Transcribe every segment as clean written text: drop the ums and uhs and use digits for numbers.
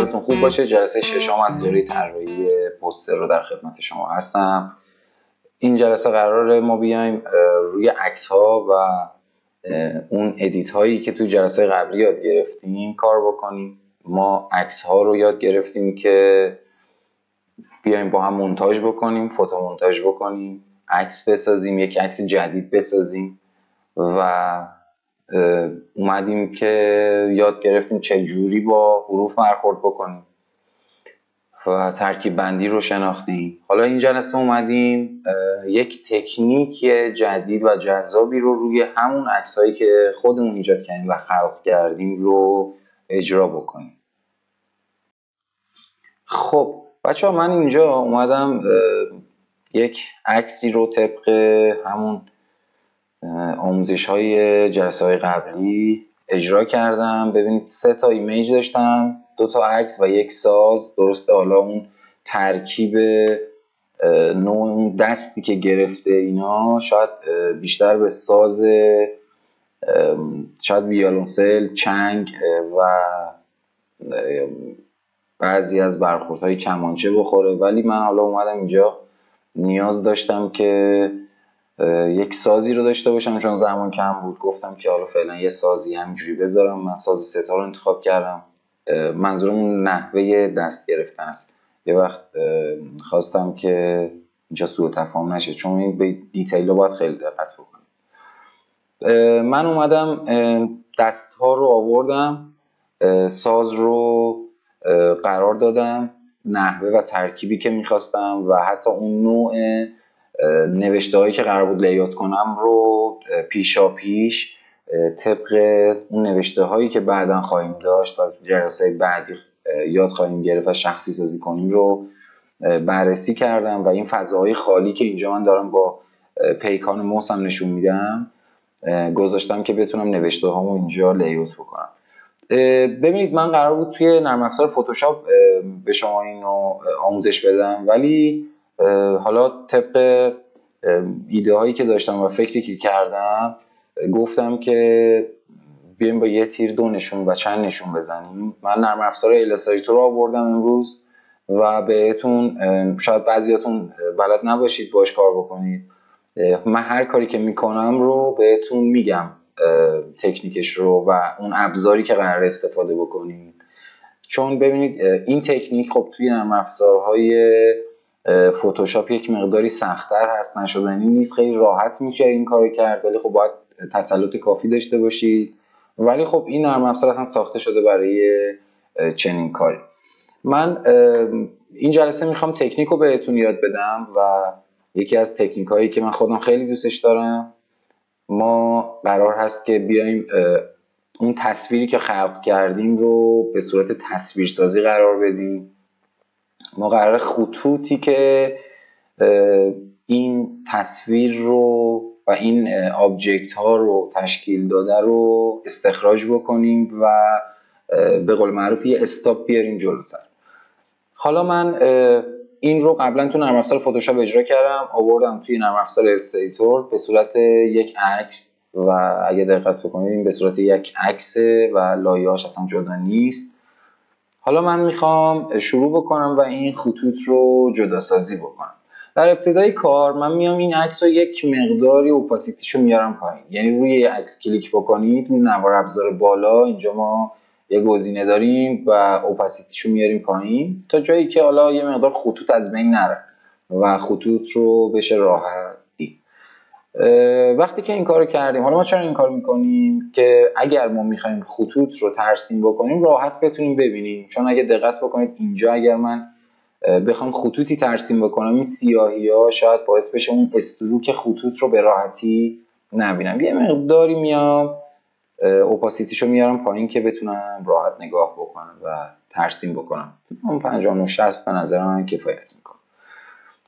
حالتون خوب باشه. جلسه ششم از دوره طراحی پوستر رو در خدمت شما هستم. این جلسه قراره ما بیایم روی عکس ها و اون ادیت هایی که توی جلسه قبلی یاد گرفتیم کار بکنیم. ما عکس ها رو یاد گرفتیم که بیایم با هم مونتاژ بکنیم، فوتو مونتاژ بکنیم، عکس بسازیم، یک عکس جدید بسازیم و اومدیم که یاد گرفتیم چه جوری با حروف برخورد بکنیم و ترکیب بندی رو شناختیم. حالا این جلسه اومدیم یک تکنیک جدید و جذابی رو روی همون عکسایی که خودمون ایجاد کردیم و خلق کردیم رو اجرا بکنیم. خب بچه‌ها، من اینجا اومدم یک عکسی رو طبق همون آموزش های جلسه های قبلی اجرا کردم. ببینید 3 تا ایمیج داشتم، 2 تا عکس و یک ساز. درسته حالا اون ترکیب نوع اون دستی که گرفته اینا شاید بیشتر به ساز شاید ویولنسل، چنگ و بعضی از برخوردهای کمانچه بخوره، ولی من حالا اومدم اینجا نیاز داشتم که یک سازی رو داشته باشم چون زمان کم بود. گفتم که حالا فعلا یه سازی همینجوری بذارم. من ساز ستا رو انتخاب کردم. منظورم نحوه دست گرفتن است. یه وقت خواستم که اینجا سوء تفاهم نشه چون این به دیتیل رو باید خیلی دقت بکنم. من اومدم دست ها رو آوردم، ساز رو قرار دادم، نحوه و ترکیبی که میخواستم و حتی اون نوع نوشته هایی که قرار بود لیات کنم رو پیشا پیش طبق اون نوشته هایی که بعداً خواهیم داشت و جلسه بعدی یاد خواهیم گرفت و شخصی سازی کنیم رو بررسی کردم و این فضاهای خالی که اینجا من دارم با پیکان موسم نشون میدم گذاشتم که بتونم نوشته هامو اینجا لیات بکنم. ببینید من قرار بود توی نرم افزار فتوشاپ به شما اینو آموزش بدم، ولی حالا طبق ایده هایی که داشتم و فکری که کردم گفتم که بیایم با یه تیر 2 نشون و چند نشون بزنیم. من نرم افزار ایلاستریتور رو آوردم امروز و بهتون شاید بعضیاتون بلد نباشید باش کار بکنید. من هر کاری که میکنم رو بهتون میگم تکنیکش رو و اون ابزاری که قراره استفاده بکنیم، چون ببینید این تکنیک خب توی نرم افزارهای فتوشاپ یک مقداری سخت‌تر هست، نشدنی نیست، خیلی راحت میشه این کارو کرد، ولی خب باید تسلط کافی داشته باشید. ولی خب این نرم افزار اصلا ساخته شده برای چنین کاری. من این جلسه میخوام تکنیک رو بهتون یاد بدم و یکی از تکنیک هایی که من خودم خیلی دوستش دارم، ما قرار هست که بیایم اون تصویری که خلق کردیم رو به صورت تصویرسازی قرار بدیم. ما قرار خطوطی که این تصویر رو و این آبجکت ها رو تشکیل داده رو استخراج بکنیم و به قول معروف یه استاپ بیاریم جلوتر. حالا من این رو قبلا تو نرم افزار فتوشاپ اجرا کردم، آوردم توی نرم افزار ایلاستریتور به صورت یک عکس و اگه دقت بکنید این به صورت یک عکس و لایه‌هاش اصلا جدا نیست. حالا من میخوام شروع بکنم و این خطوط رو جدا سازی بکنم. در ابتدای کار من میام این عکس رو یک مقداری اوپاسیتیشو میارم پایین، یعنی روی عکس کلیک بکنید روی نوار ابزار بالا اینجا ما یه گزینه داریم و اوپاسیتیشو میاریم پایین تا جایی که حالا یه مقدار خطوط از بین نره و خطوط رو بشه راحت دید. وقتی که این کارو کردیم، حالا ما چرا این کارو میکنیم؟ که اگر ما میخوایم خطوط رو ترسیم بکنیم راحت بتونیم ببینیم. چون اگه دقت بکنید اینجا اگر من بخوام خطوطی ترسیم بکنم این سیاهی ها شاید باعث بشه اون استروک خطوط رو به راحتی نبینم. یه مقداری میام اوپاسیتیشو میارم پایین که بتونم راحت نگاه بکنم و ترسیم بکنم. اون 50-60 به نظر من کفایت میکنه.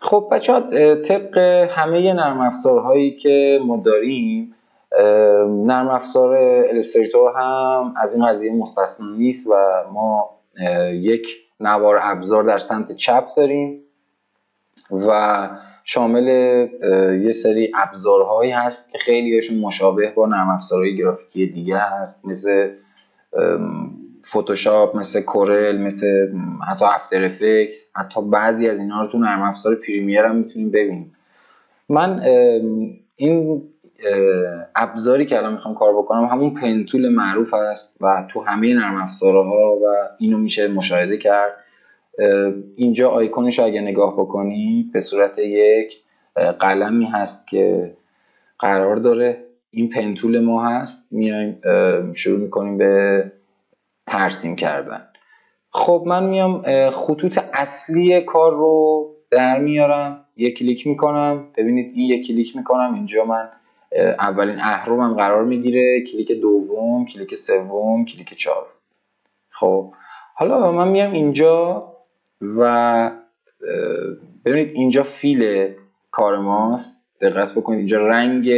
خب بچه‌ها، طبق همه نرم افزارهایی که ما داریم نرم افزار ایلاستریتور هم از این قضیه مستثنا نیست و ما یک نوار ابزار در سمت چپ داریم و شامل یه سری ابزارهایی هست که خیلی هاشون مشابه با نرم افزارهای گرافیکی دیگه هست، مثل فتوشاپ، مثل کورل، مثل حتی افتر افکت، حتی بعضی از اینا رو تو نرم افزار پریمیر هم میتونیم ببینیم. من این ابزاری که الان میخوام کار بکنم همون پنتول معروف هست و تو همه نرم افزارها و اینو میشه مشاهده کرد. اینجا آیکونش رو اگه نگاه بکنید به صورت یک قلمی هست که قرار داره این پنتول ما هست، میایم شروع میکنیم به ترسیم کردن. خب من میام خطوط اصلی کار رو در میارم، یک کلیک میکنم. ببینید این یک کلیک میکنم اینجا من اولین اهرمم قرار میگیره، کلیک دوم، کلیک سوم، کلیک چهارم. خب حالا من میام اینجا و ببینید اینجا فیل کار ماست. دقت بکنید اینجا رنگ،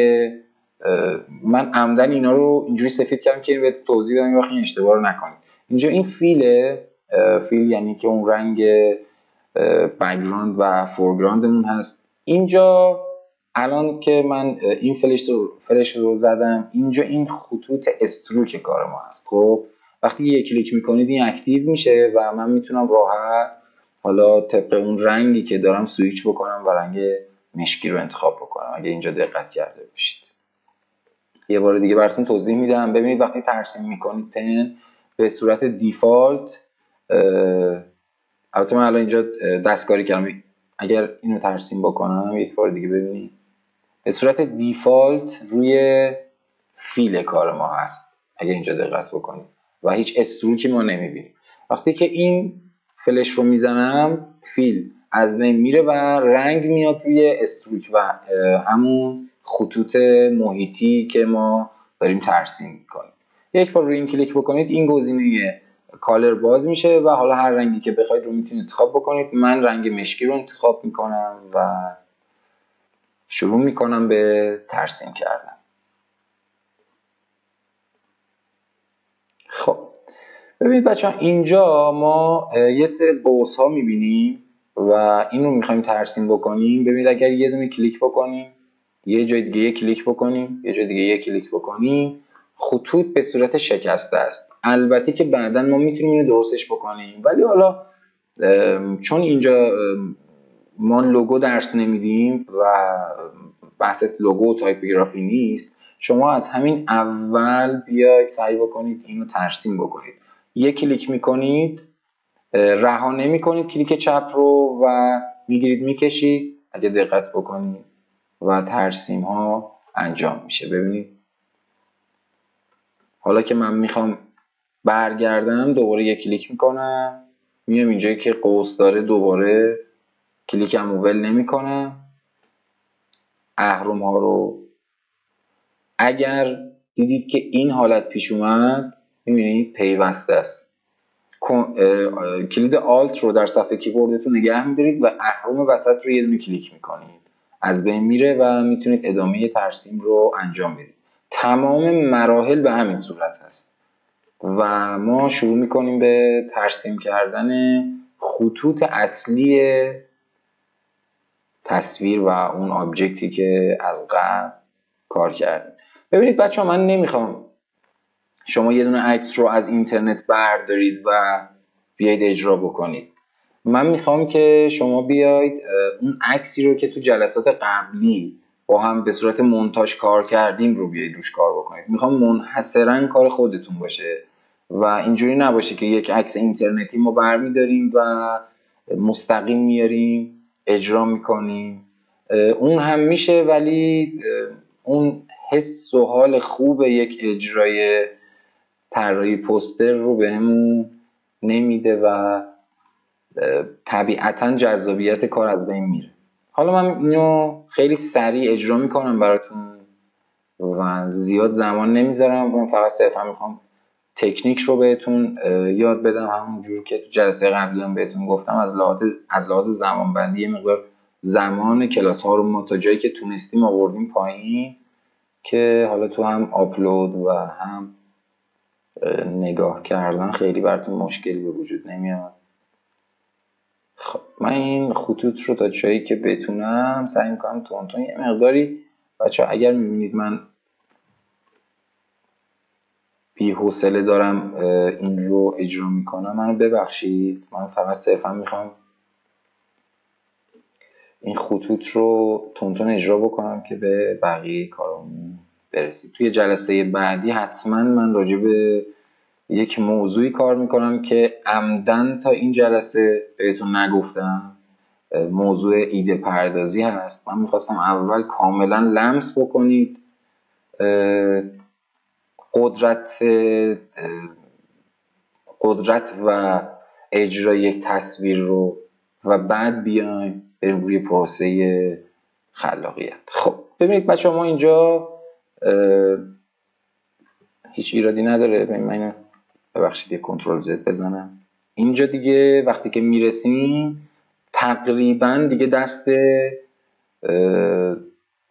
من عمدن اینا رو اینجوری سفید کردم که به توضیح بدم وقتی این اشتباه رو نکنید. اینجا این فیل یعنی که اون رنگ بک‌گراند و فورگراندمون هست. اینجا الان که من این فلش رو زدم، اینجا این خطوط استروک کار ما هست. خب وقتی یک کلیک میکنید این اکتیو میشه و من میتونم راحت حالا طبق اون رنگی که دارم سویچ بکنم و رنگ مشکی رو انتخاب بکنم. اگه اینجا دقت کرده باشید یه بار دیگه براتون توضیح میدم. ببینید وقتی ترسیم میکنید پن به صورت دیفالت، البته من الان اینجا دستکاری کردم، اگر اینو ترسیم بکنم یک بار دیگه ببینید به صورت دیفالت روی فیل کار ما هست. اگه اینجا دقت بکنید و هیچ استروکی ما نمیبینیم. وقتی که این فلش رو میزنم فیل از بین میره و رنگ میاد روی استروک و همون خطوط محیطی که ما داریم ترسیم میکنیم. یک بار روی این کلیک بکنید این گزینه کالر باز میشه و حالا هر رنگی که بخواید رو میتونید انتخاب بکنید. من رنگ مشکی رو انتخاب میکنم و شروع میکنم به ترسیم کردن. خب ببینید بچه ها اینجا ما یه سری قوس ها میبینیم و این رو میخوایم ترسیم بکنیم. ببینید اگر یه دونه کلیک بکنیم، یه جای دیگه یه کلیک بکنیم، یه جای دیگه یه کلیک بکنیم، خطوط به صورت شکسته است. البته که بعدا ما میتونیم اینو درستش بکنیم، ولی حالا چون اینجا ما لوگو درس نمیدیم و بحث لوگو و تایپوگرافی نیست، شما از همین اول بیاید سعی بکنید اینو ترسیم بکنید. یک کلیک میکنید، رها نمیکنید کلیک چپ رو و میگیرید میکشید اگه دقت بکنید و ترسیم ها انجام میشه. ببینید حالا که من میخوام برگردم دوباره یک کلیک میکنم، میام اینجایی که قوس داره دوباره کلیکم رو ول نمیکنم. اهرم ها رو اگر دیدید که این حالت پیش اومد میبینید پیوسته است. کلید آلت رو در صفحه کیبوردتون نگه میدارید و اهرم وسط رو یه دونه کلیک میکنید، از بین میره و میتونید ادامه ترسیم رو انجام بدید. تمام مراحل به همین صورت هست و ما شروع میکنیم به ترسیم کردن خطوط اصلی تصویر و اون آبجکتی که از قبل کار کردیم. ببینید بچه ها من نمیخوام شما یه دونه عکس رو از اینترنت بردارید و بیاید اجرا بکنید. من میخوام که شما بیاید اون عکسی رو که تو جلسات قبلی با هم به صورت مونتاژ کار کردیم رو بیاید روش کار بکنید. میخوام منحصرا کار خودتون باشه و اینجوری نباشه که یک عکس اینترنتی ما برمیداریم و مستقیم میاریم اجرا میکنیم. اون هم میشه ولی اون حس و حال خوب یک اجرای طراحی پوستر رو بهمون نمیده و طبیعتا جذابیت کار از بین میره. حالا من اینو خیلی سریع اجرا میکنم براتون و زیاد زمان نمیذارم. من فقط صرفا میخوام تکنیک رو بهتون یاد بدم، همونجور که تو جلسه قبلی هم بهتون گفتم از لحاظ زمان بندی یه مقدار زمان کلاس ها رو ما تا جایی که تونستیم آوردیم پایین که حالا تو هم آپلود و هم نگاه کردن خیلی براتون مشکلی به وجود نمیاد. خب من این خطوط رو تا جایی که بتونم سعی میکنم تون یه مقداری. بچه اگر میبینید من بی‌حوصله دارم این رو اجرا میکنم منو ببخشید. من فقط صرفا میخوام این خطوط رو تونتون اجرا بکنم که به بقیه کارامون برسید. توی جلسه بعدی حتما من راجع به یک موضوعی کار میکنم که عمدن تا این جلسه بهتون نگفتم. موضوع ایده پردازی هست. من میخواستم اول کاملا لمس بکنید قدرت و اجرای یک تصویر رو و بعد بیایم بریم روی پروسه خلاقیت. خب ببینید بچه ما اینجا هیچ ایرادی نداره. من ببخشید یه کنترل زد بزنم. اینجا دیگه وقتی که میرسیم تقریبا دیگه دست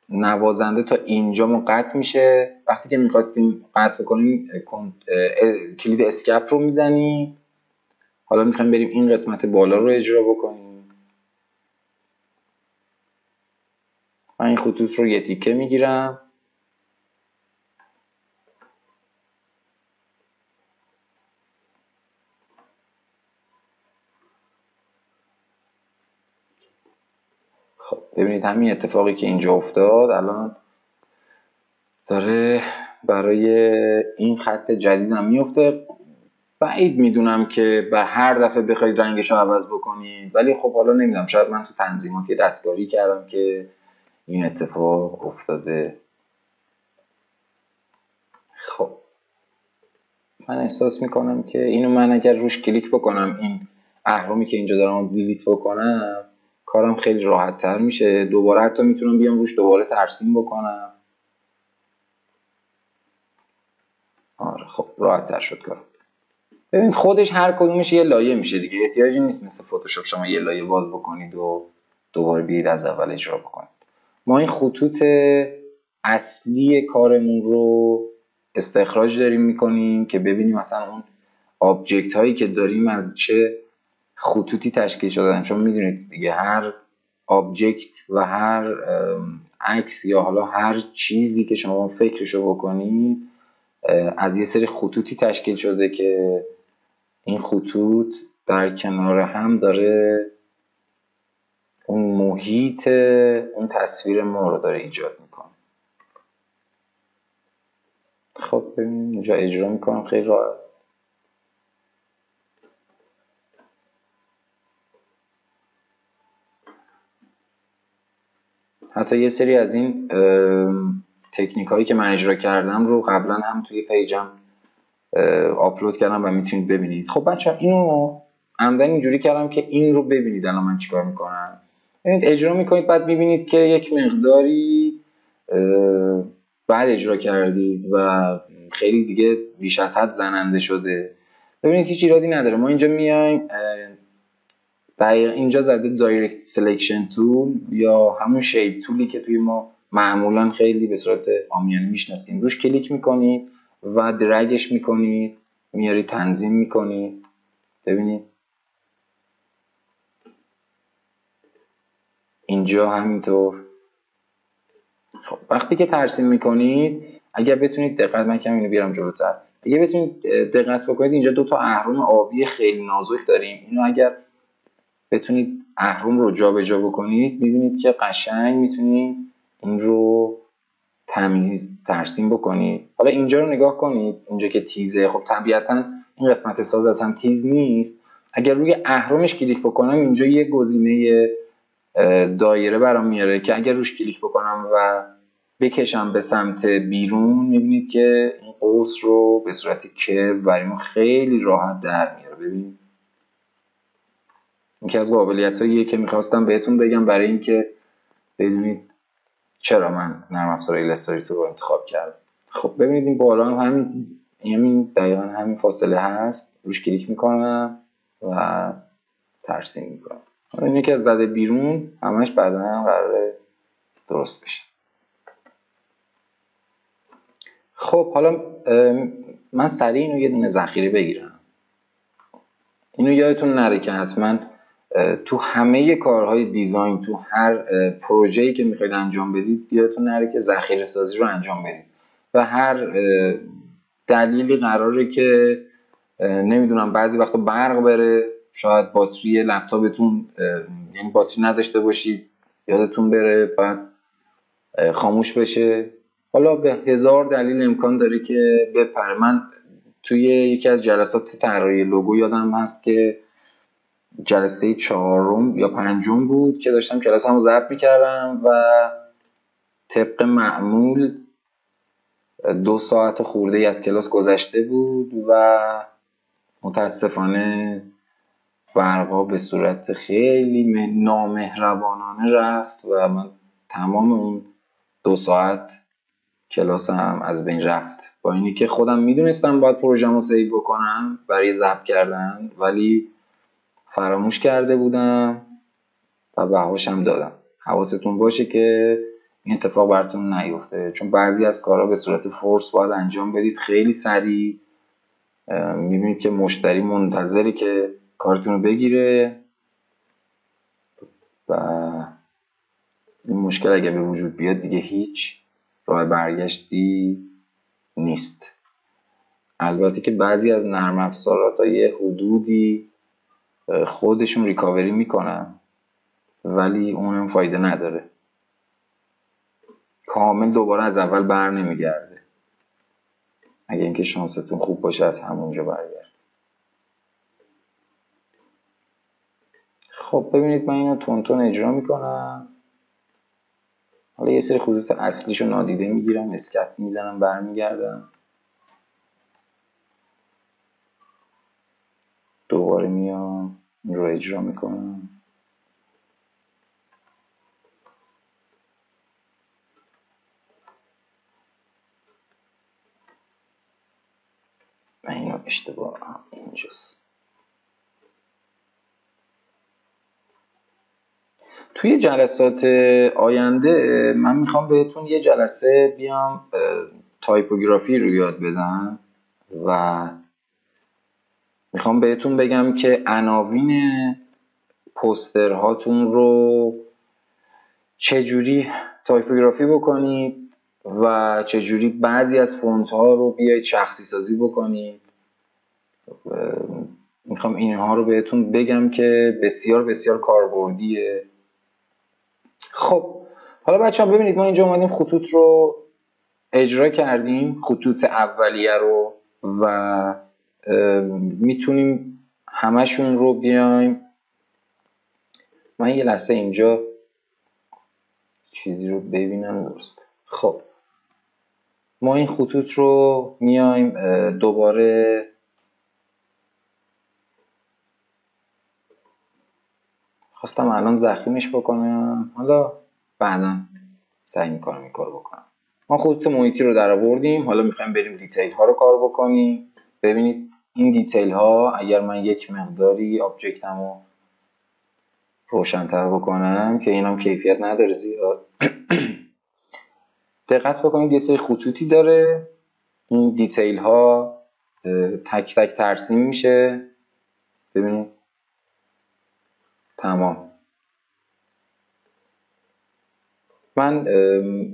نوازنده تا اینجا ما قطع میشه. وقتی که میخواستیم قطع کنیم کلید اسکیپ رو میزنیم. حالا میخوایم بریم این قسمت بالا رو اجرا بکنیم. من این خطوط رو یه تیکه میگیرم. خب ببینید همین اتفاقی که اینجا افتاد الان داره برای این خط جدیدم میفته. بعید میدونم که به هر دفعه بخواید رنگش رو عوض بکنید، ولی خب حالا نمیدونم، شاید من تو تنظیماتی دستکاری کردم که این اتفاق افتاده. خب من احساس میکنم که اینو من اگر روش کلیک بکنم، این اهرامی که اینجا دارم دیلیت بکنم، کارم خیلی راحت تر میشه. دوباره حتی میتونم بیام روش دوباره ترسیم بکنم. آره خب راحت تر شد کارم. ببینید خودش هر کدومش یه لایه میشه دیگه، احتیاجی نیست مثل فتوشاپ شما یه لایه باز بکنید و دوباره بیاید از اول اجرا بکنید. ما این خطوط اصلی کارمون رو استخراج داریم میکنیم که ببینیم مثلا اون آبجکت هایی که داریم از چه خطوطی تشکیل شدن. چون میدونید دیگه هر آبجکت و هر عکس یا حالا هر چیزی که شما فکرشو بکنید از یه سری خطوطی تشکیل شده که این خطوط در کنار هم داره اون محیط اون تصویر ما رو داره ایجاد میکنه. خب ببینیم اینجا اجرا میکنم خیلی راحت. حتی یه سری از این تکنیک هایی که من اجرا کردم رو قبلا هم توی پیجم آپلود کردم و میتونید ببینید. خب بچه اینو عمدن اینجوری کردم که این رو ببینید الان من چیکار میکنم. ببینید اجرا میکنید بعد میبینید که یک مقداری بعد اجرا کردید و خیلی دیگه بیش از حد زننده شده. ببینید هیچ ایرادی نداره. ما اینجا میایم اینجا زده دایرکت سلکشن تول یا همون شیپ تولی که توی ما معمولا خیلی به صورت عامیانه میشناسیم. روش کلیک میکنید و درگش میکنید، میاری تنظیم میکنید. ببینید اینجا همینطور. خب وقتی که ترسیم میکنید اگر بتونید دقت، من کم اینو بیارم جلوتر، اگر بتونید دقت بکنید اینجا دو تا اهرم آبی خیلی نازک داریم. اینو اگر بتونید اهرم رو جابجا بکنید میبینید که قشنگ میتونید این رو ترسیم بکنید. حالا اینجا رو نگاه کنید، اینجا که تیزه، خب طبیعتا این قسمت ساز اصلا تیز نیست. اگر روی اهرمش کلیک بکنم اینجا یه گزینه دایره برام میاره که اگر روش کلیک بکنم و بکشم به سمت بیرون میبینید که این قوس رو به صورت کرو برای ما خیلی راحت در میاره. ببینید این که از قابلیتاییه که میخواستم بهتون بگم برای اینکه بدونید چرا من نرم افزار ایلاستریتور رو انتخاب کردم. خب ببینید این بالا هم همین دقیقا همین فاصله هست. روش کلیک میکنم و ترسیم میکنم. اینه که از زده بیرون همش بعدا قراره درست بشه. خب حالا من سریع اینو یه دونه ذخیره بگیرم. اینو یادتون نره که حتما تو همه کارهای دیزاین، تو هر پروژه‌ای که میخواید انجام بدید یادتون نره که ذخیره سازی رو انجام بدید و هر دلیلی قراره که نمیدونم بعضی وقتا برق بره، شاید باتری لپتاپتون یعنی باتری نداشته باشید یادتون بره بعد خاموش بشه. حالا به هزار دلیل امکان داره که بپره. من توی یکی از جلسات طراحی لوگو یادم هست که جلسه 4 یا 5 بود که داشتم کلاسمو ضبط میکردم و طبق معمول 2 ساعت خورده از کلاس گذشته بود و متاسفانه برقا به صورت خیلی نامهربانانه رفت و من تمام اون 2 ساعت کلاسم از بین رفت، با اینی که خودم میدونستم باید پروژه‌مو سیو بکنم برای ضبط کردن ولی فراموش کرده بودم و بهاشم دادم. حواستون باشه که این اتفاق براتون نیفته، چون بعضی از کارها به صورت فورس باید انجام بدید خیلی سریع. میبینید که مشتری منتظره که کارتون رو بگیره و این مشکل اگه به وجود بیاد دیگه هیچ راه برگشتی نیست. البته که بعضی از نرم افزارها تا یه حدودی خودشون ریکاوری میکنن ولی اونم فایده نداره، کامل دوباره از اول بر نمیگرده. اگه اینکه شانستون خوب باشه از همونجا برگرد. خب ببینید من اینو تون اجرا میکنم. حالا یه سری خطوط اصلیشو نادیده میگیرم، اسکپ میزنم، برمیگردم، دوباره میام این رو اجرا میکنم. من اینو اشتباه اینجاست. توی جلسات آینده من میخوام بهتون یه جلسه بیام تایپوگرافی رو یاد بدم و میخوام بهتون بگم که عناوین پوسترهاتون رو چجوری تایپوگرافی بکنید و چجوری بعضی از فونت ها رو بیاید شخصی سازی بکنید. میخوام اینها رو بهتون بگم که بسیار بسیار کاربردیه. خب حالا بچه‌ها ببینید ما اینجا اومدیم خطوط رو اجرا کردیم، خطوط اولیه رو، و میتونیم همشون رو بیایم. من یه لحظه اینجا چیزی رو ببینم درست. خب ما این خطوط رو میایم دوباره خواستم الان ضخیمش بکنم، حالا بعدا سعی میکنم این کار بکنم. ما خطوط محیطی رو در آوردیم، حالا میخوایم بریم دیتیل ها رو کار بکنیم. ببینید این دیتیل ها اگر من یک مقداری آبجکتم رو روشن‌تر بکنم که اینم کیفیت نداره زیاد دقت بکنید یه سری خطوطی داره، این دیتیل ها تک تک ترسیم میشه. ببینید تمام. من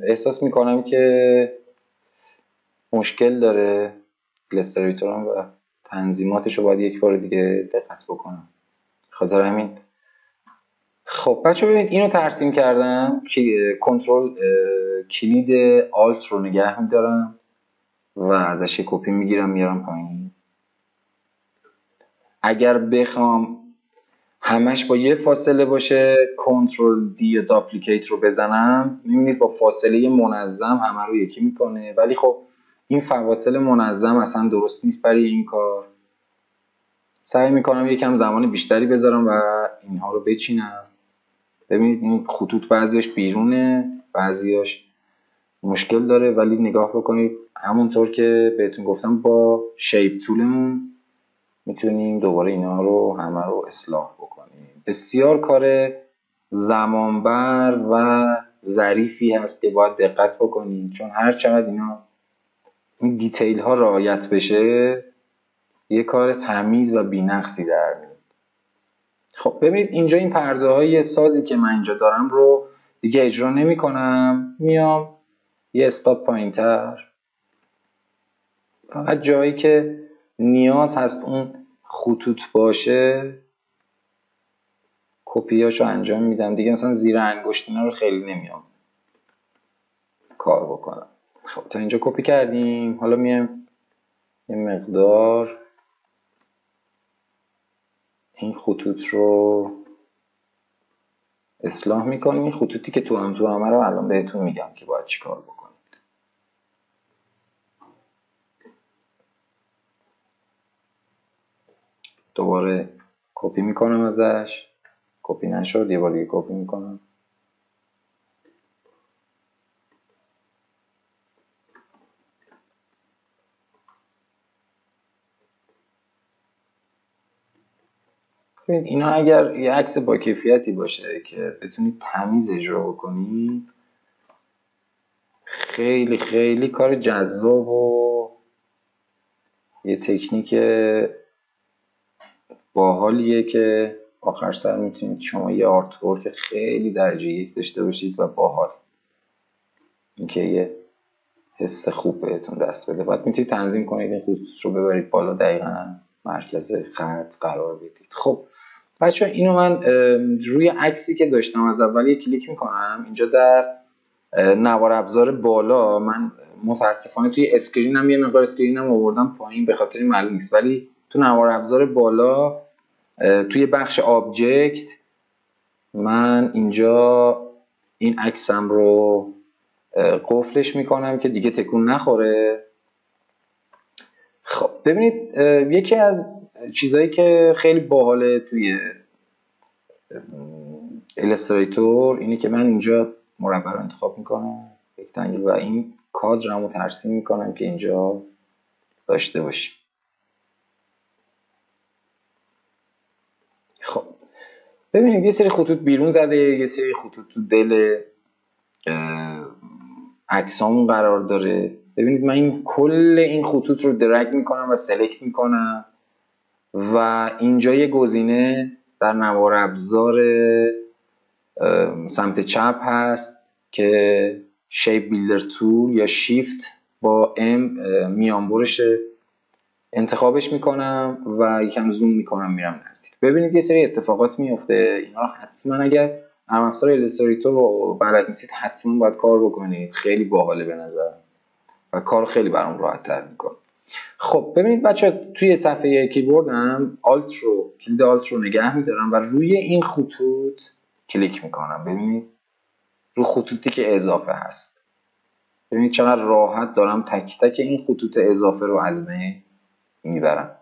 احساس میکنم که مشکل داره ایلاستریتورم و تنظیماتش رو باید یک بار دیگه دقت بکنم، خاطر همین. خب بچه ببینید اینو ترسیم کردم که کنترل کلید آلت رو نگه میدارم و ازش یه کپی میگیرم میارم پایین. اگر بخوام همش با یه فاصله باشه کنترل دی یا داپلیکیت رو بزنم، میبینید با فاصله منظم همه رو یکی میکنه، ولی خب این فواصل منظم اصلا درست نیست برای این کار. سعی میکنم یکم زمان بیشتری بذارم و اینها رو بچینم. ببینید این خطوط بعضیاش بیرونه بعضیاش مشکل داره، ولی نگاه بکنید همونطور که بهتون گفتم با شیپ تولمون میتونیم دوباره اینا رو همه رو اصلاح بکنیم. بسیار کار زمانبر و ظریفی هست که باید دقت بکنید، چون هر چقدر این دیتیل ها رعایت بشه یه کار تمیز و بی‌نقصی در میاد. خب ببینید اینجا این پرده های سازی که من اینجا دارم رو دیگه اجرا نمی کنم، میام یه استاپ پایینتر فقط جایی که نیاز هست اون خطوط باشه کپیاشو انجام میدم دیگه. مثلا زیر انگشت اینا رو خیلی نمیام کار بکنم. خب تا اینجا کپی کردیم. حالا میایم یه مقدار این خطوط رو اصلاح میکنیم. این خطوطی که تو همه رو الان بهتون میگم که باید چی کار بکنید. دوباره کپی میکنم ازش. کپی نشد، یه بار دیگه کپی میکنم. اینا اگر یه عکس با کیفیتی باشه که بتونید تمیز اجرا بکنید خیلی خیلی کار جذاب و یه تکنیک باحالیه که آخر سر میتونید شما یه آرتورک خیلی درجه یک داشته باشید و باحال. اینکه یه حس خوب بهتون دست بده. بعد میتونید تنظیم کنید این خطوط رو ببرید بالا، دقیقاً مرکز خط قرار بدید. خب بچه اینو من روی عکسی که داشتم از اول یه کلیک میکنم. اینجا در نوار ابزار بالا من متاسفانه توی اسکرینم یه مقدار اسکرینم آوردم پایین به خاطر معلوم نیست، ولی تو نوار ابزار بالا توی بخش آبجکت من اینجا این عکسم رو قفلش میکنم که دیگه تکون نخوره. خب ببینید یکی از چیزایی که خیلی باحاله توی ایلاستریتور اینه که من اینجا مربع رو انتخاب میکنم رکتانگل و این کادرمو ترسیم میکنم که اینجا داشته باشیم. خب ببینید یه سری خطوط بیرون زده، یه سری خطوط تو دل عکسامون قرار داره. ببینید من این کل این خطوط رو درگ میکنم و سلکت میکنم و اینجا یه گزینه در نوار ابزار سمت چپ هست که شیپ بیلدر تول یا شیفت با ام میانبرش انتخابش میکنم و یکم زوم میکنم میرم نزدیک. ببینید یه سری اتفاقات میفته. اینا رو حتما اگر نرم افزار ایلاستریتور رو بلد نیستید حتما باید کار بکنید. خیلی باحاله به نظرم و کار خیلی برام راحت تر میکنه. خب ببینید بچه توی صفحه کیبوردم کلید آلت رو نگه میدارم و روی این خطوط کلیک میکنم. ببینید رو خطوطی که اضافه هست. ببینید چقدر راحت دارم تک تک این خطوط اضافه رو از بین میبرم.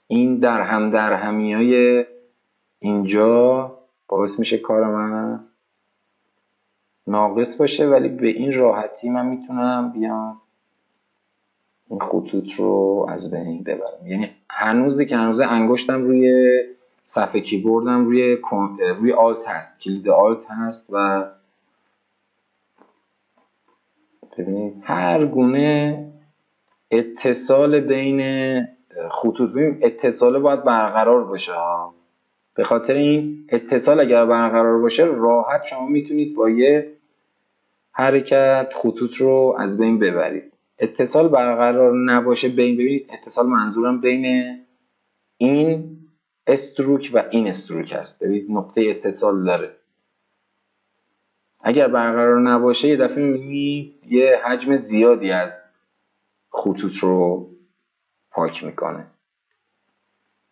این در همیای اینجا باعث میشه کار من ناقص باشه، ولی به این راحتی من میتونم بیام این خطوط رو از بین ببرم. یعنی هنوز انگشتم روی صفحه کیبوردم روی آلت هست، کلید آلت هست و ببینید هر گونه اتصال بین خطوط، ببینید اتصال باید برقرار باشه ها. به خاطر این اتصال اگر برقرار باشه راحت شما میتونید با یه حرکت خطوط رو از بین ببرید. اتصال برقرار نباشه ببینید اتصال منظورم بین این استروک و این استروک هست. ببینید نقطه اتصال داره. اگر برقرار نباشه یه دفعه میبینید یه حجم زیادی از خطوط رو پاک میکنه.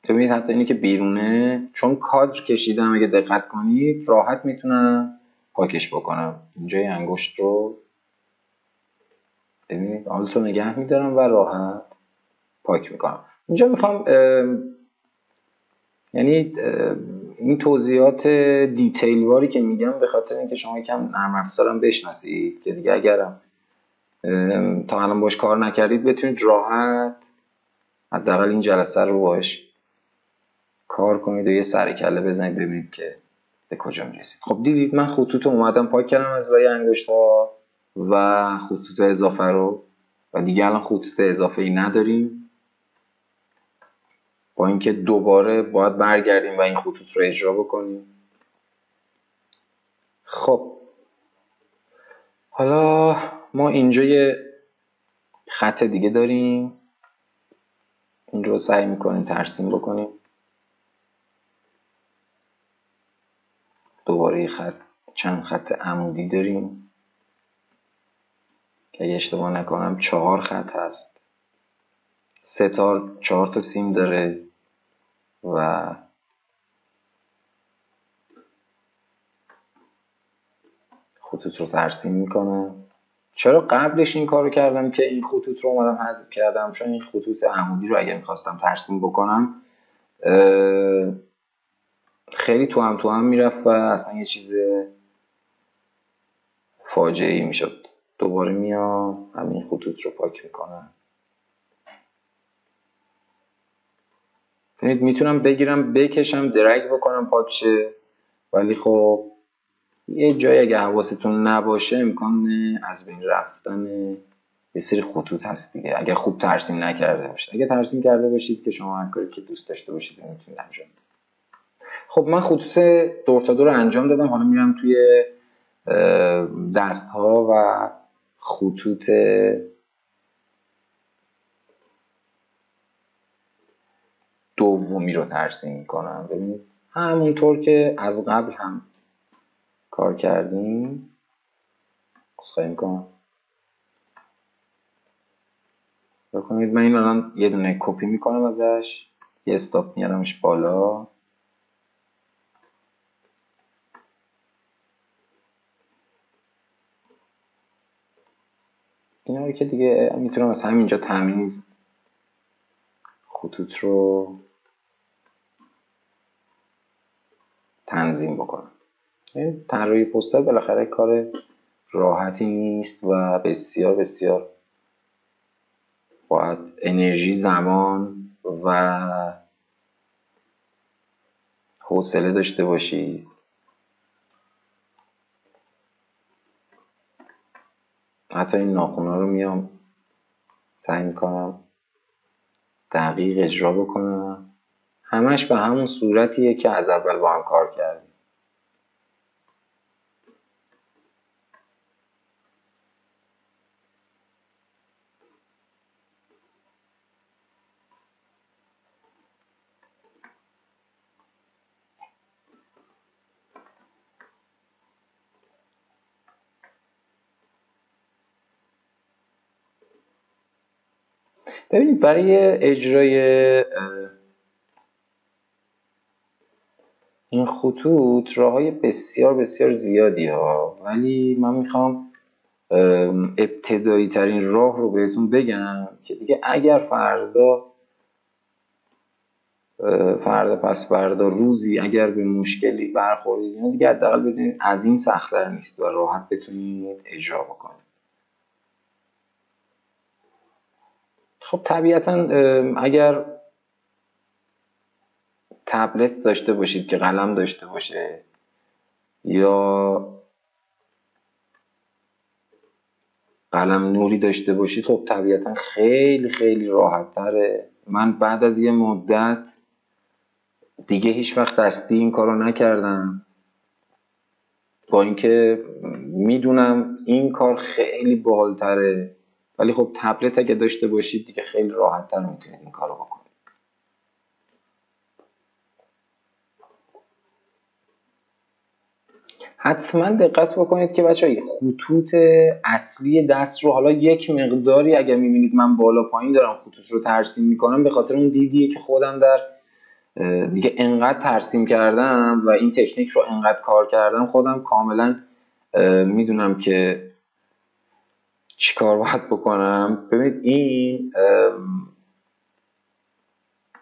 ببینید حتی اینی که بیرونه چون کادر کشیدم اگه دقت کنید راحت میتونم پاکش بکنم. اینجای انگشت رو ببینید آلت رو نگه میدارم و راحت پاک میکنم. اینجا میخوام یعنی این توضیحات دیتیل واری که میگم به خاطر اینکه شما یکم نرم افزارم بشناسید که دیگه اگرم تا الان باش کار نکردید بتونید راحت حداقل این جلسه رو باش کار کنید و یه سر کله بزنید ببینید که به کجا میرسید. خب دیدید من خطوط رو اومدم پاک کردم از لای انگشت ها و خطوط اضافه رو و دیگه الان خطوط اضافه ای نداریم، با اینکه دوباره باید برگردیم و این خطوط رو اجرا بکنیم. خب حالا ما اینجا یه خط دیگه داریم، این رو سعی میکنیم ترسیم بکنیم. دوباره چند خط عمودی داریم که اگه اشتباه نکنم 4 خط هست، 4 تا سیم داره و خطوط رو ترسیم میکنه. چرا قبلش این کارو کردم که این خطوط رو اومدم حذف کردم؟ چون این خطوط عمودی رو اگه میخواستم ترسیم بکنم خیلی تو هم میرفت و اصلا یه چیز فاجعه ای میشد. دوباره میام همین خطوط رو پاک میکنم. ببینید میتونم بگیرم بکشم درگ بکنم پاک شه، ولی خب یه جایی اگه حواستون نباشه امکان از بین رفتن یه سری خطوط هست دیگه، اگه خوب ترسیم نکرده باشید. اگه ترسیم کرده باشید که شما هر کاری که دوست داشته باشید میتونید انجام بدید. خب من خطوط دور تا دور انجام دادم، حالا میرم توی دست ها و خطوط دومی رو ترسیم میکنم. ببینید همونطور که از قبل هم کار کردیم. عذرخواهی میکنم، بکنید من این الان یه دونه کپی میکنم ازش، یه استاپ میارمش بالا. اینا رو که دیگه میتونم از همینجا تمیز خطوط رو تنظیم بکنم. طراحی پوستر بالاخره کار راحتی نیست و بسیار بسیار باید انرژی، زمان و حوصله داشته باشی. حتی این ناخونا رو میام سعی میکنم دقیق اجرا بکنم، همش به همون صورتیه که از اول با هم کار کردیم. ببینید برای اجرای این خطوط راههای بسیار بسیار زیادی ها، ولی من میخوام ابتدایی ترین راه رو بهتون بگم که دیگه اگر فردا پس فردا روزی اگر به مشکلی برخوردید دیگه حداقل بدونید از این سخت‌تر نیست و راحت بتونید اجرا بکنید. خب طبیعتا اگر تبلت داشته باشید که قلم داشته باشه یا قلم نوری داشته باشید خب طبیعتا خیلی خیلی راحت تره. من بعد از یه مدت دیگه هیچ وقت دستی این کارو نکردم، با اینکه میدونم این کار خیلی باحال‌تره، ولی خب تبلت اگه داشته باشید دیگه خیلی راحت‌تر میتونید این کارو بکنید. حتما دقت بکنید که بچه‌ها خطوط اصلی دست رو حالا یک مقداری اگر میبینید من بالا پایین دارم خطوط رو ترسیم میکنم به خاطر اون دیدیه که خودم در دیگه انقدر ترسیم کردم و این تکنیک رو انقدر کار کردم خودم کاملا میدونم که چی کار باید بکنم. ببینید این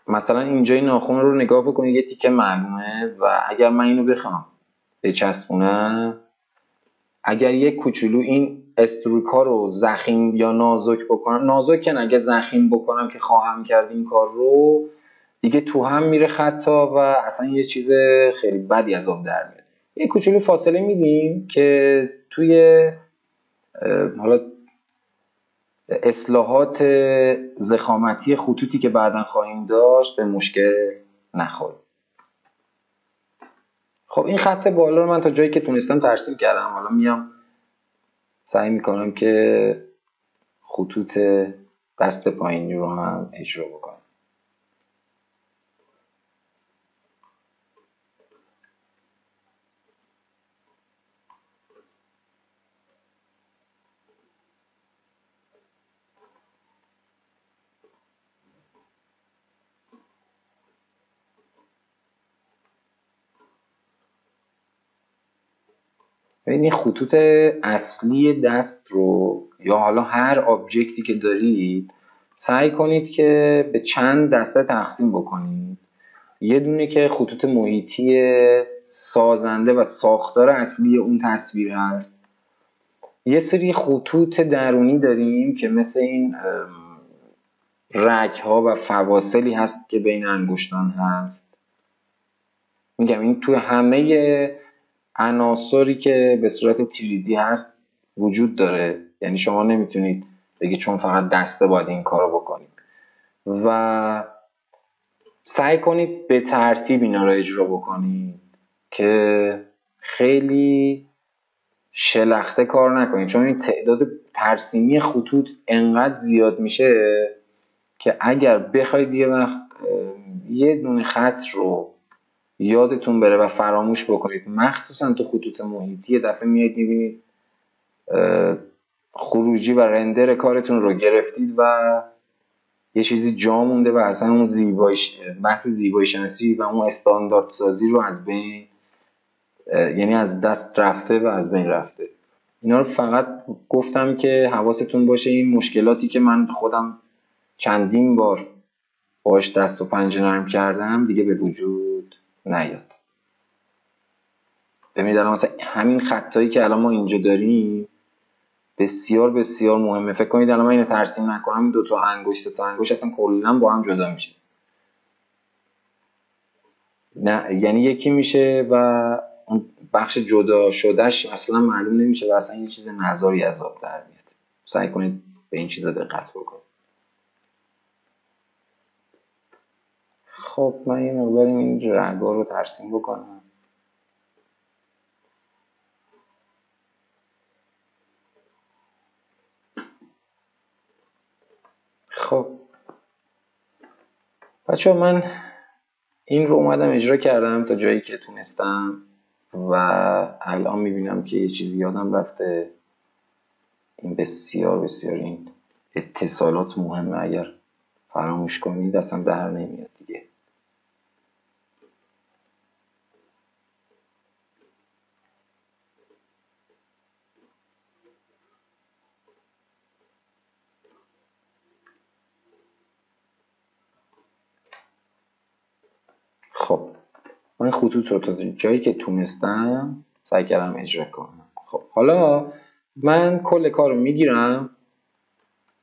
مثلا اینجای ناخن رو نگاه بکنید یه تیکه معلومه و اگر من اینو بخوام بچسبونم، اگر یک کوچولو این استروکا رو زخیم یا نازک بکنم، نازک که اگه زخیم بکنم که خواهم کرد این کار رو دیگه تو هم میره خطا و اصلا یه چیز خیلی بدی از آب در میاد. یه کوچولو فاصله میدیم که توی حالا اصلاحات ضخامتی خطوطی که بعداً خواهیم داشت به مشکل نخوریم. خب این خط بالا رو من تا جایی که تونستم ترسیم کردم. حالا میام سعی میکنم که خطوط دست پایینی رو هم اجرا بکنم. این خطوط اصلی دست رو یا حالا هر آبجکتی که دارید سعی کنید که به چند دسته تقسیم بکنید. یه دونه که خطوط محیطی سازنده و ساختار اصلی اون تصویر هست. یه سری خطوط درونی داریم که مثل این رگ ها و فواصلی هست که بین انگشتان هست. میگم این توی همه عناصری که به صورت 3D هست وجود داره. یعنی شما نمیتونید بگید چون فقط دسته باید این کارو بکنید و سعی کنید به ترتیب اینا رو اجرا بکنید که خیلی شلخته کار نکنید، چون این تعداد ترسیمی خطوط انقدر زیاد میشه که اگر بخواید یه وقت یه دونه خط رو یادتون بره و فراموش بکنید، مخصوصا تو خطوط محیطی، یه دفعه میاد میبینید خروجی و رندر کارتون رو گرفتید و یه چیزی جا مونده و اصلا اون بحث زیبایی شناسی و اون استاندارد سازی رو از بین، یعنی از دست رفته و از بین رفته. اینا رو فقط گفتم که حواستون باشه این مشکلاتی که من خودم چندین بار باش دست و پنجه نرم کردم دیگه به وجود نیاد. ببینید الان مثلا همین خطایی که الان ما اینجا داریم بسیار بسیار مهمه. فکر کنید الان من اینو ترسیم نکنم این 2 تا انگشت 3 تا انگشت اصلا کلا با هم جدا میشه. نه یعنی یکی میشه و اون بخش جدا شدهش اصلا معلوم نمیشه و اصلا یه چیز نزاری از آب در میاد. سعی کنید به این چیزا دقت بکنید. خب من یه مقدار این رگا رو ترسیم بکنم. خب بچه من این رو اومدم اجرا کردم تا جایی که تونستم و الان میبینم که یه چیزی یادم رفته. این بسیار بسیار این اتصالات مهمه، اگر فراموش کنید اصلا در نمیاد دیگه. خب من خطوط رو تا جایی که تونستم سعی کردم اجرا کنم. خب حالا من کل کار رو میگیرم،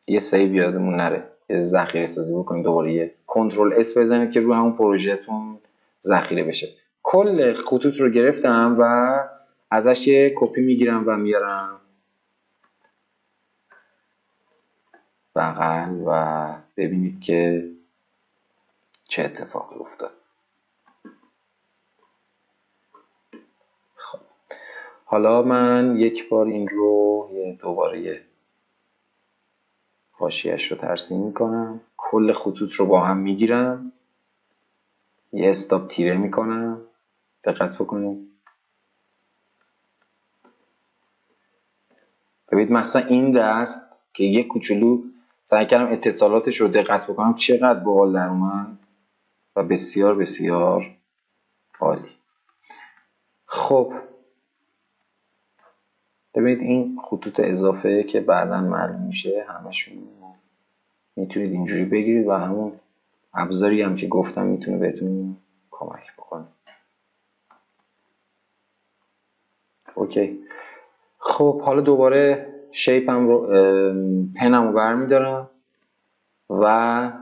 یه سیو یادمون نره، یه ذخیره سازی بکنیم، دوباره یه کنترل اس بزنید که روی همون پروژهتون ذخیره بشه. کل خطوط رو گرفتم و ازش یه کپی میگیرم و میارم بغل و ببینید که چه اتفاقی افتاد. خب حالا من یک بار این رو دوباره حاشیه‌اش رو ترسیم میکنم، کل خطوط رو با هم میگیرم، یه استاپ تیره میکنم. دقت بکنید ببینید مثلا این دست که یک کوچولو سعی کردم اتصالاتش رو دقت بکنم چقدر باحال در اومد و بسیار بسیار عالی. خب ببینید این خطوط اضافه که بعدا معلوم میشه همشون میتونید اینجوری بگیرید و همون ابزاری هم که گفتم میتونه بهتون کمک بکنه. اوکی. خب حالا دوباره شیپم رو پنم رو برمیدارم و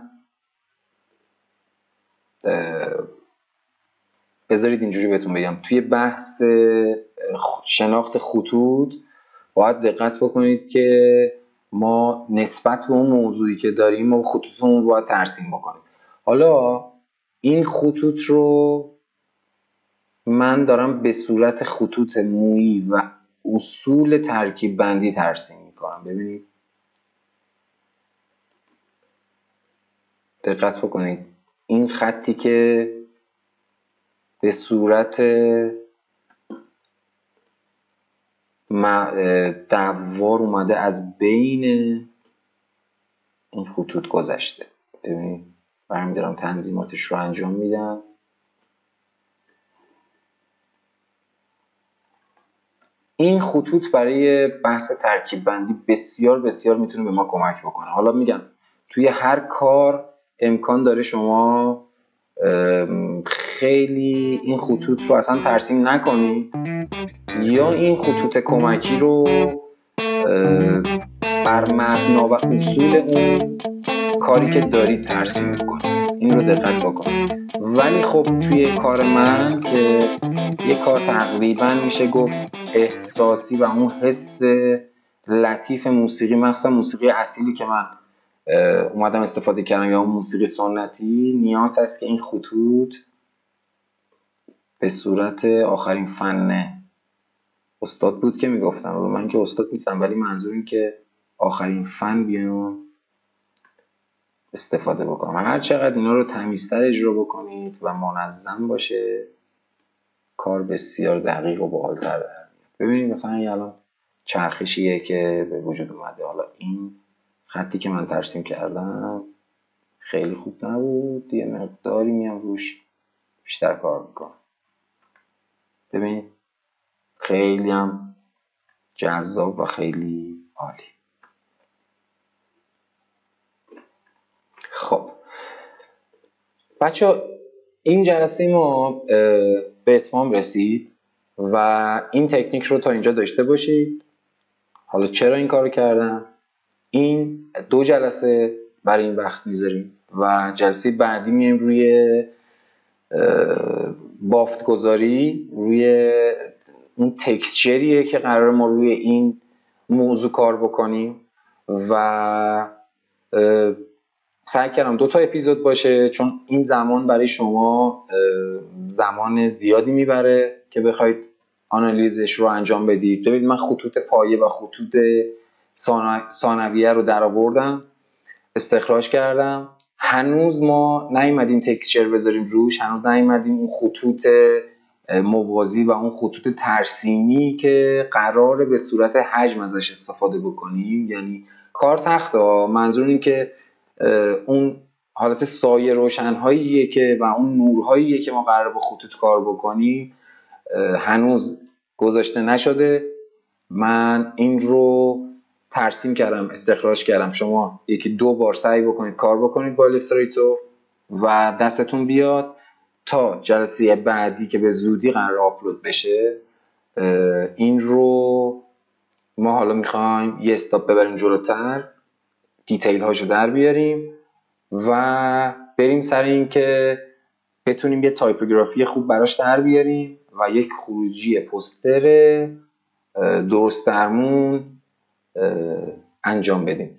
بذارید اینجوری بهتون بگم توی بحث شناخت خطوط باید دقت بکنید که ما نسبت به اون موضوعی که داریم ما خطوطمون رو باید ترسیم بکنیم. حالا این خطوط رو من دارم به صورت خطوط مویی و اصول ترکیب بندی ترسیم میکنم. ببینید دقت بکنید، این خطی که به صورت دوار اومده از بین این خطوط گذشته. ببینید برمی‌دارم تنظیماتش رو انجام میدم. این خطوط برای بحث ترکیب بندی بسیار بسیار میتونه به ما کمک بکنه. حالا میگم توی هر کار امکان داره شما خیلی این خطوط رو اصلا ترسیم نکنید یا این خطوط کمکی رو بر مبنا و اصول اون کاری که دارید ترسیم بکنید. این رو دقت بکنید. ولی خب توی کار من که یه کار تقریبا میشه گفت احساسی و اون حس لطیف موسیقی، مخصوصا موسیقی اصیلی که من اومدم استفاده کردم یا اون موسیقی سنتی، نیاز هست که این خطوط به صورت آخرین فن استاد بود که میگفتم، من که استاد نیستم ولی منظور این که آخرین فن بیان استفاده بکنم. هر چقدر اینا رو تمیزتر اجرا بکنید و منظم باشه کار بسیار دقیق و باحال‌تر در میاد. ببینید مثلا الان چرخشیه که به وجود اومده، حالا این خطی که من ترسیم کردم خیلی خوب نبود، یه مقداری میام روش بیشتر کار میکنم. ببینید خیلی هم جذاب و خیلی عالی. خب بچه این جلسه ما به اتمام رسید و این تکنیک رو تا اینجا داشته باشید. حالا چرا این کار کردم؟ این 2 جلسه برای این وقت میذاریم و جلسه بعدی میایم روی بافت گذاری، روی اون تکسچریه که قرار ما روی این موضوع کار بکنیم و سعی کردم 2 تا اپیزود باشه چون این زمان برای شما زمان زیادی میبره که بخواید آنالیزش رو انجام بدید. ببینید من خطوط پایه و خطوط ثانویه رو در آوردم، استخراج کردم. هنوز ما نیومدیم تکسچر بذاریم روش، هنوز نیومدیم اون خطوط موازی و اون خطوط ترسیمی که قراره به صورت حجم ازش استفاده بکنیم. یعنی کار تخته ها، منظور این که اون حالت سایه روشنهاییه که و اون نورهاییه که ما قراره با خطوط کار بکنیم هنوز گذاشته نشده. من این رو ترسیم کردم، استخراج کردم. شما 1-2 بار سعی بکنید کار بکنید با ایلاستریتور و دستتون بیاد تا جلسه بعدی که به زودی قرار آپلود بشه. این رو ما حالا میخوایم یه استاپ ببریم جلوتر، دیتیل هاشو در بیاریم و بریم سر این که بتونیم یه تایپوگرافی خوب براش در بیاریم و یک خروجی پوستر درست درمون انجام بدیم.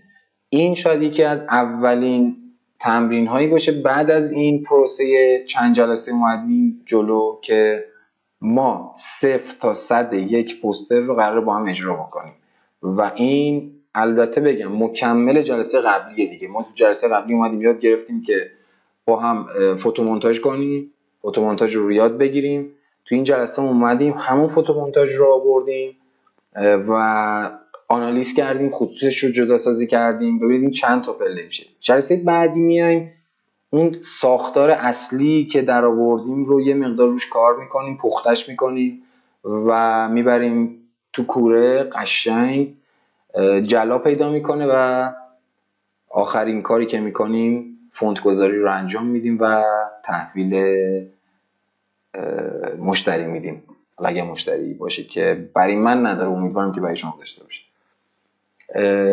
این شاید یکی از اولین تمرین هایی باشه بعد از این پروسه چند جلسه اومدیم جلو که ما 0 تا 100 یک پوستر رو قرار با هم اجرا بکنیم و این البته بگم مکمل جلسه قبلیه دیگه. ما تو جلسه قبلی اومدیم یاد گرفتیم که با هم فوتومونتاژ کنیم، فوتومونتاژ رو یاد بگیریم. تو این جلسه اومدیم همون فوتومونتاژ رو آوردیم و آنالیز کردیم، خطوطش رو جدا سازی کردیم. ببینیم چند تا پله میشه. جلسه بعدی میایم اون ساختار اصلی که در آوردیم رو یه مقدار روش کار میکنیم، پختش میکنیم و میبریم تو کوره قشنگ جلا پیدا میکنه و آخرین کاری که میکنیم فونت گذاری رو انجام میدیم و تحویل مشتری میدیم. حالا اگه مشتری باشه که برای من نداره، امیدوارم که برای شما داشته باشه.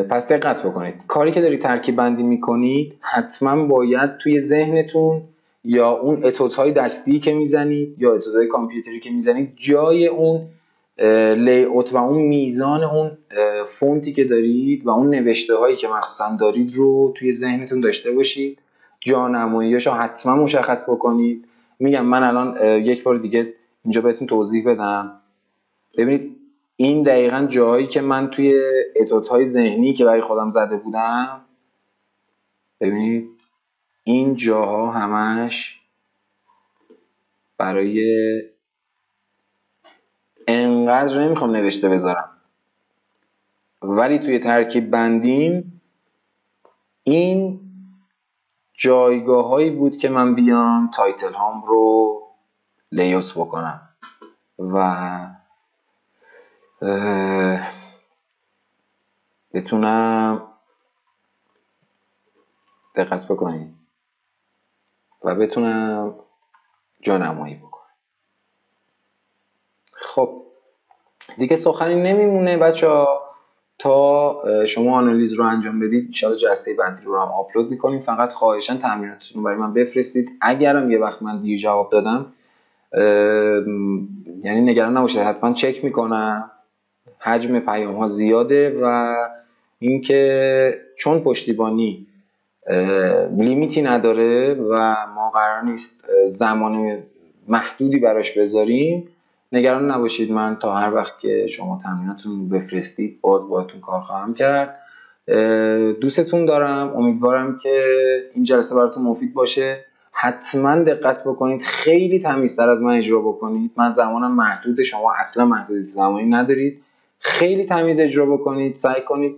پس دقت بکنید کاری که دارید ترکیب بندی میکنید حتما باید توی ذهنتون یا اون اتودهای دستی که میزنید یا اتودهای کامپیوتری که میزنید جای اون لی‌اوت و اون میزان اون فونتی که دارید و اون نوشته هایی که مخصوصا دارید رو توی ذهنتون داشته باشید. جانماییاشو حتما مشخص بکنید. میگم من الان یک بار دیگه اینجا بهتون توضیح بدم. ببینید این دقیقا جاهایی که من توی اتودهای ذهنی که برای خودم زده بودم، ببینید این جاها همش برای انقدر نمیخوام نوشته بذارم، ولی توی ترکیب بندیم این جایگاه هایی بود که من بیام تایتل هام رو لیوت بکنم و بتونم دقت بکنید و بتونم جانمایی بکنم. خب دیگه سخنی نمیمونه بچه‌ها، تا شما آنالیز رو انجام بدید انشالله جلسه بعدی رو هم آپلود میکنیم. فقط خواهشاً تمریناتتون رو برای من بفرستید. اگرم یه وقت من دیر جواب دادم یعنی نگران نباشید، حتما چک میکنم. حجم پیام ها زیاده و اینکه چون پشتیبانی لیمیتی نداره و ما قرار نیست زمان محدودی براش بذاریم، نگران نباشید. من تا هر وقت که شما تمریناتون بفرستید باز باهاتون کار خواهم کرد. دوستتون دارم، امیدوارم که این جلسه براتون مفید باشه. حتما دقت بکنید، خیلی تمیزتر از من اجرا بکنید. من زمانم محدوده، شما اصلا محدودیت زمانی ندارید. خیلی تمیز اجرا بکنید، سعی کنید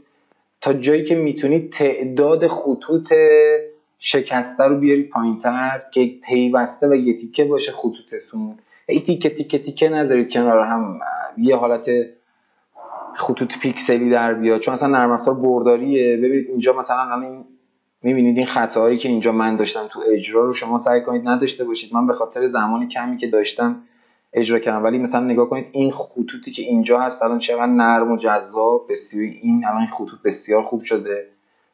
تا جایی که میتونید تعداد خطوط شکسته رو بیارید پایین‌تر که پیوسته و یه تیکه باشه خطوطتون. ای تیکه تیکه تیکه نذارید کنار هم یه حالت خطوط پیکسلی در بیاد، چون اصلا نرم افزار برداریه. ببینید اینجا مثلا الان میبینید این خطاهایی که اینجا من داشتم تو اجرا رو شما سعی کنید نداشته باشید. من به خاطر زمانی کمی که داشتم اجرا کردم، ولی مثلا نگاه کنید این خطوطی که اینجا هست الان چقدر نرم و جذاب، بسیار این الان خطوط بسیار خوب شده،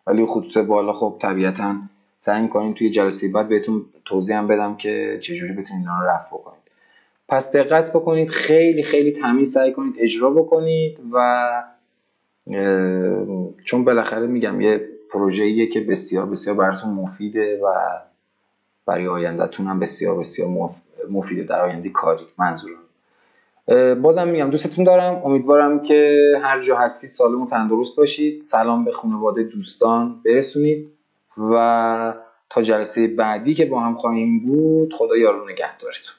ولی خطوط بالا خب طبیعتاً سعی می‌کنیم توی جلسه بعد بهتون توضیح هم بدم که چجوری بتونید اینا رو رفع بکنید. پس دقت بکنید، خیلی خیلی تمیز سعی کنید اجرا بکنید و چون بالاخره میگم یه پروژه‌ایه که بسیار بسیار براتون مفیده و برای آینده‌تون هم بسیار بسیار مفیده در آینده کاری. منظورم بازم میگم دوستتون دارم، امیدوارم که هر جا هستید سالم و تندرست باشید. سلام به خانواده دوستان برسونید و تا جلسه بعدی که با هم خواهیم بود خدا یار و نگهدارتون.